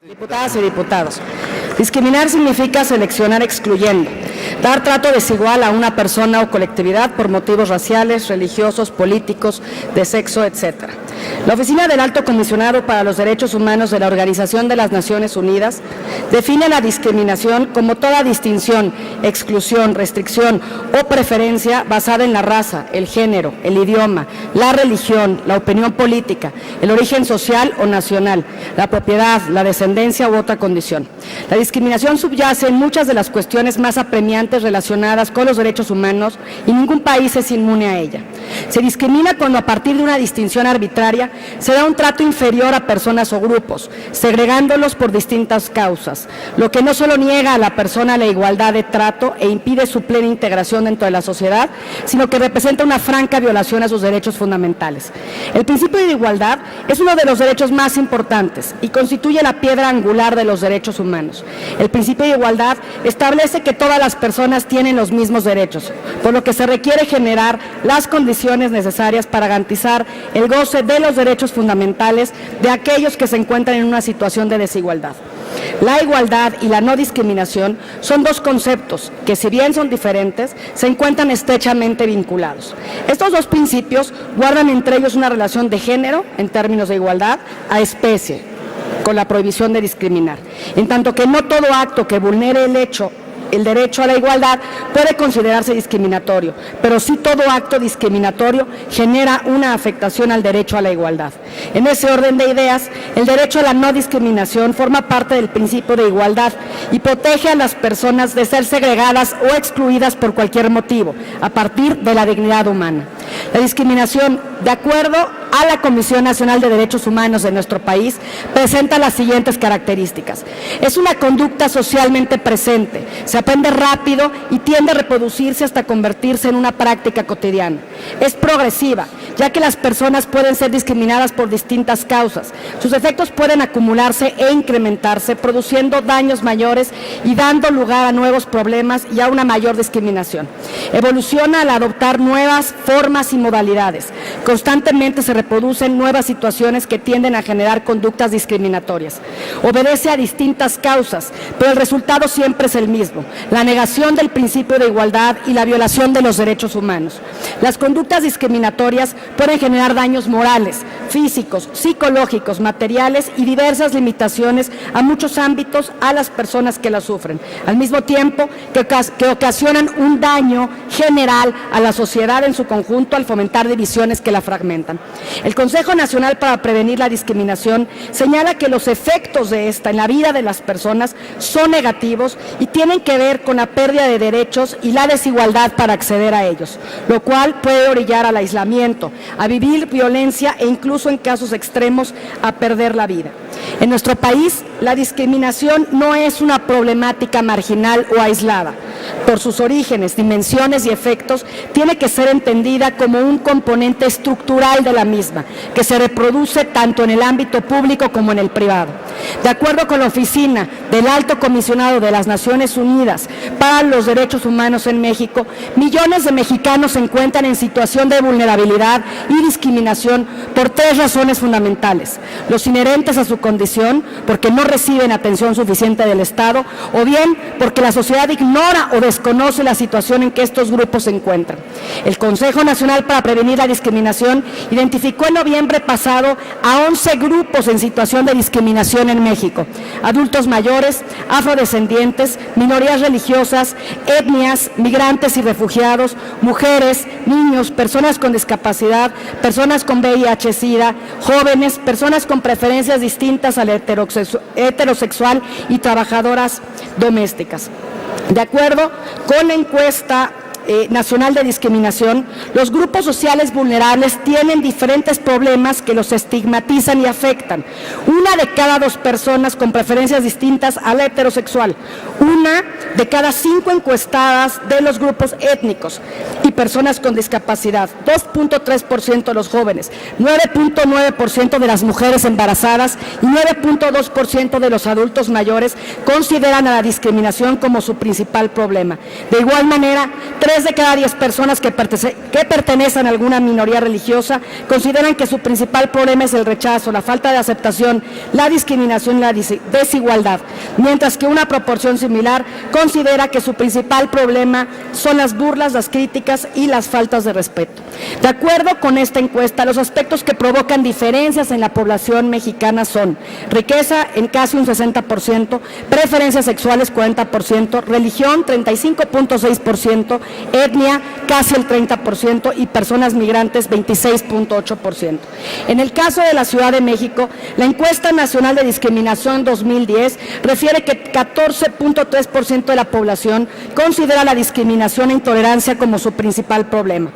Diputadas y diputados, discriminar significa seleccionar excluyendo, dar trato desigual a una persona o colectividad por motivos raciales, religiosos, políticos, de sexo, etc. La Oficina del Alto Comisionado para los Derechos Humanos de la Organización de las Naciones Unidas define la discriminación como toda distinción, exclusión, restricción o preferencia basada en la raza, el género, el idioma, la religión, la opinión política, el origen social o nacional, la propiedad, la descendencia u otra condición. La discriminación subyace en muchas de las cuestiones más apremiantes relacionadas con los derechos humanos y ningún país es inmune a ella. Se discrimina cuando a partir de una distinción arbitraria se da un trato inferior a personas o grupos, segregándolos por distintas causas, lo que no solo niega a la persona la igualdad de trato e impide su plena integración dentro de la sociedad, sino que representa una franca violación a sus derechos fundamentales. El principio de igualdad es uno de los derechos más importantes y constituye la piedra angular de los derechos humanos. El principio de igualdad establece que todas las personas tienen los mismos derechos, por lo que se requiere generar las condiciones necesarias para garantizar el goce de los derechos fundamentales de aquellos que se encuentran en una situación de desigualdad. La igualdad y la no discriminación son dos conceptos que, si bien son diferentes, se encuentran estrechamente vinculados. Estos dos principios guardan entre ellos una relación de género, en términos de igualdad, a especie, con la prohibición de discriminar, en tanto que no todo acto que vulnere el derecho a la igualdad puede considerarse discriminatorio, pero sí todo acto discriminatorio genera una afectación al derecho a la igualdad. En ese orden de ideas, el derecho a la no discriminación forma parte del principio de igualdad y protege a las personas de ser segregadas o excluidas por cualquier motivo, a partir de la dignidad humana. La discriminación, de acuerdo a la Comisión Nacional de Derechos Humanos de nuestro país, presenta las siguientes características. Es una conducta socialmente presente, se aprende rápido y tiende a reproducirse hasta convertirse en una práctica cotidiana. Es progresiva, ya que las personas pueden ser discriminadas por distintas causas. Sus efectos pueden acumularse e incrementarse, produciendo daños mayores y dando lugar a nuevos problemas y a una mayor discriminación. Evoluciona al adoptar nuevas formas y modalidades. Constantemente se reproducen nuevas situaciones que tienden a generar conductas discriminatorias. Obedece a distintas causas, pero el resultado siempre es el mismo: la negación del principio de igualdad y la violación de los derechos humanos. Las conductas discriminatorias pueden generar daños morales, físicos, psicológicos, materiales y diversas limitaciones a muchos ámbitos a las personas que las sufren, al mismo tiempo que ocasionan un daño general a la sociedad en su conjunto al fomentar divisiones que la fragmentan. El Consejo Nacional para Prevenir la Discriminación señala que los efectos de esta en la vida de las personas son negativos y tienen que ver con la pérdida de derechos y la desigualdad para acceder a ellos, lo cual puede orillar al aislamiento, a vivir violencia e incluso en casos extremos a perder la vida. En nuestro país, la discriminación no es una problemática marginal o aislada. Por sus orígenes, dimensiones y efectos, tiene que ser entendida como un componente estructural de la misma, que se reproduce tanto en el ámbito público como en el privado. De acuerdo con la Oficina del Alto Comisionado de las Naciones Unidas para los Derechos Humanos en México, millones de mexicanos se encuentran en situación de vulnerabilidad y discriminación por tres razones fundamentales: los inherentes a su condición, porque no reciben atención suficiente del Estado, o bien porque la sociedad ignora o desconoce la situación en que estos grupos se encuentran. El Consejo Nacional para Prevenir la Discriminación identificó en noviembre pasado a 11 grupos en situación de discriminación en México: adultos mayores, afrodescendientes, minorías religiosas, etnias, migrantes y refugiados, mujeres, niños, personas con discapacidad, personas con VIH-Sida, jóvenes, personas con preferencias distintas al heterosexual y trabajadoras domésticas. De acuerdo con la encuesta nacional de discriminación, los grupos sociales vulnerables tienen diferentes problemas que los estigmatizan y afectan. 1 de cada 2 personas con preferencias distintas a la heterosexual, 1 de cada 5 encuestadas de los grupos étnicos y personas con discapacidad, 2.3% de los jóvenes, 9.9% de las mujeres embarazadas y 9.2% de los adultos mayores consideran a la discriminación como su principal problema. De igual manera, 3 3 de cada 10 personas que pertenecen a alguna minoría religiosa consideran que su principal problema es el rechazo, la falta de aceptación, la discriminación y la desigualdad, mientras que una proporción similar considera que su principal problema son las burlas, las críticas y las faltas de respeto. De acuerdo con esta encuesta, los aspectos que provocan diferencias en la población mexicana son riqueza en casi un 60%, preferencias sexuales 40%, religión 35.6%, etnia casi el 30% y personas migrantes 26.8%. En el caso de la Ciudad de México, la encuesta nacional de discriminación 2010 refiere que 14.3% de la población considera la discriminación e intolerancia como su principal problema.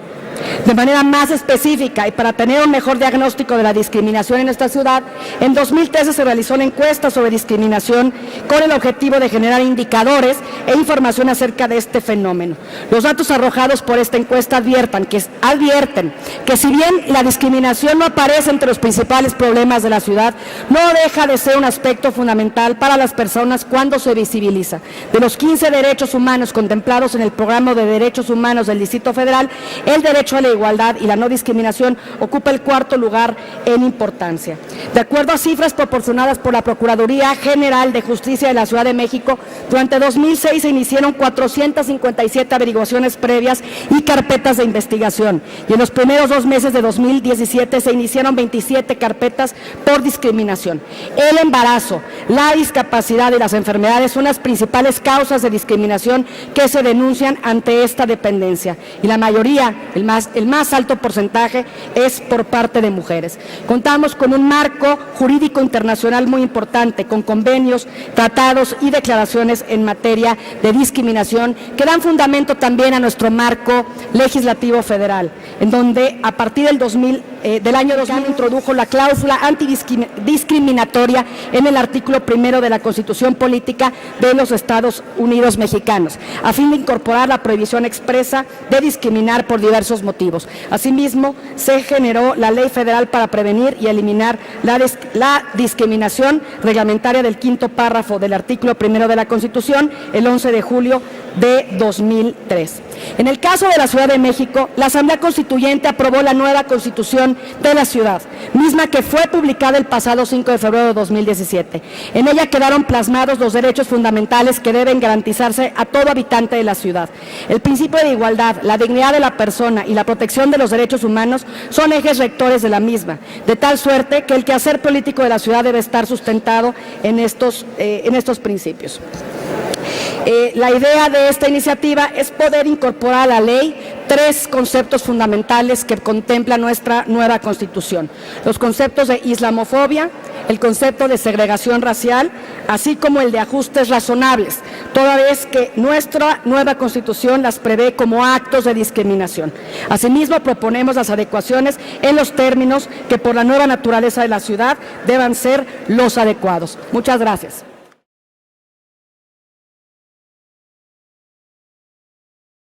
De manera más específica y para tener un mejor diagnóstico de la discriminación en nuestra ciudad, en 2013 se realizó una encuesta sobre discriminación con el objetivo de generar indicadores e información acerca de este fenómeno. Los datos arrojados por esta encuesta advierten que si bien la discriminación no aparece entre los principales problemas de la ciudad, no deja de ser un aspecto fundamental para las personas cuando se visibiliza. De los 15 derechos humanos contemplados en el Programa de Derechos Humanos del Distrito Federal, el derecho a la igualdad y la no discriminación ocupa el 4º lugar en importancia. De acuerdo a cifras proporcionadas por la Procuraduría General de Justicia de la Ciudad de México, durante 2006 se iniciaron 457 averiguaciones previas y carpetas de investigación, y en los primeros 2 meses de 2017 se iniciaron 27 carpetas por discriminación. El embarazo, la discapacidad y las enfermedades son las principales causas de discriminación que se denuncian ante esta dependencia, y la mayoría, el más alto porcentaje es por parte de mujeres. Contamos con un marco jurídico internacional muy importante, con convenios, tratados y declaraciones en materia de discriminación que dan fundamento también a nuestro marco legislativo federal, en donde a partir del año 2000 introdujo la cláusula antidiscriminatoria en el artículo 1 de la Constitución Política de los Estados Unidos Mexicanos, a fin de incorporar la prohibición expresa de discriminar por diversos motivos. Asimismo, se generó la Ley Federal para prevenir y eliminar la discriminación reglamentaria del 5º párrafo del artículo 1 de la Constitución, el 11 de julio de 2003. En el caso de la Ciudad de México, la Asamblea Constituyente aprobó la nueva Constitución de la ciudad, misma que fue publicada el pasado 5 de febrero de 2017. En ella quedaron plasmados los derechos fundamentales que deben garantizarse a todo habitante de la ciudad. El principio de igualdad, la dignidad de la persona y la protección de los derechos humanos son ejes rectores de la misma, de tal suerte que el quehacer político de la ciudad debe estar sustentado en estos principios. La idea de esta iniciativa es poder incorporar a la ley 3 conceptos fundamentales que contempla nuestra nueva Constitución: los conceptos de islamofobia, el concepto de segregación racial, así como el de ajustes razonables, toda vez que nuestra nueva Constitución las prevé como actos de discriminación. Asimismo, proponemos las adecuaciones en los términos que por la nueva naturaleza de la ciudad deban ser los adecuados. Muchas gracias.